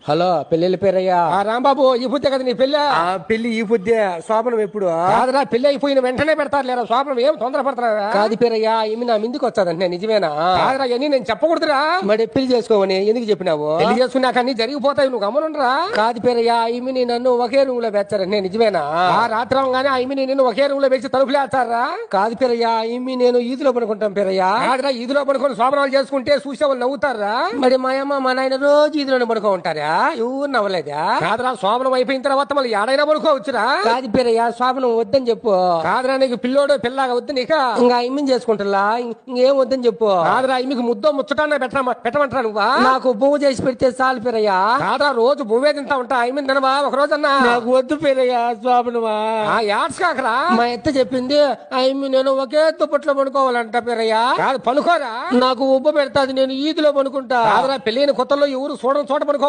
Hello పెళ్లి పేరయ్యా. రాంబాబు ఈ బుద్ధే కదా నీ పెళ్ళి? పెళ్లి ఈ పొద్దే, శోభనం ఎప్పుడు? కాదురా, పెళ్లి అయిపోయిన వెంటనే పెడతారు లేరా శోభనం, ఏం తొందర పడతారా? కాదు పేరయ్యా, ఈమె నా ముందుకు వచ్చాదంటే నిజమేనా? కాదురా, ఇవన్నీ నేను చెప్పకూడదురా. మరి పెళ్లి చేసుకోమని ఎందుకు చెప్పినావు? పెళ్లి చేసుకున్నాక అన్ని జరిగిపోతాయి, నువ్వు గమనుండరా. కాదు పేరయ్యా, ఈమెని నన్ను ఒకే రూమ్ లో పెంచారంటే నిజమేనా? ఆ రాత్రి అవగానే ఆమె నిన్ను ఒకే రూమ్ లో పెంచి తలుపులేస్తారా? కాదు పేరయ్యా, ఈమె నేను ఈదులో పడుకుంటాం పేరయ్యా. కాదురా, ఈదులో పడుకొని శోభనాలు చేసుకుంటే చూసే వాళ్ళు నవ్వుతారా? మరి మా అమ్మ మా నాయన రోజు ఈదులోనే పడుకో ఉంటారా? ఎవరు నవ్వలేదా? కాదురా, శోభనం అయిపోయిన తర్వాత మళ్ళీ ఏడైనా పడుకోవచ్చురా. కాదు పేరయ్యా, శోభనం వద్దని చెప్పు. కాదురా, నీకు పిల్లోడు పిల్లగా వద్దు నీక. ఇంకా ఇమ్మని చేసుకుంటా, ఇంకేం వద్దని చెప్పు. కాదురా, మీకు ముద్దో ముచ్చటాన్ని పెట్టమంటారా నువ్వా? నాకు పువ్వు చేసి పెడితే చాలు పేరయ్యా. కాదురా, రోజు బువ్వే తింటా ఉంటా, ఐ మీన్ తినవా ఒక రోజన్నా? నాకు వద్దు పేరయ్యా శోభనమా. యాడ్స్ కాకరా. మా ఎత్త చెప్పింది నేను ఒకే దుప్పట్లో పడుకోవాలంట పేరయ్యా. కాదు, పనుకోరా. నాకు ఉబ్బ పెడతాది, నేను ఈదిలో పనుకుంటా. కాదురా, పెళ్ళైన కొత్తలో ఎవరు చూడడం చోట పనుకోవాలి.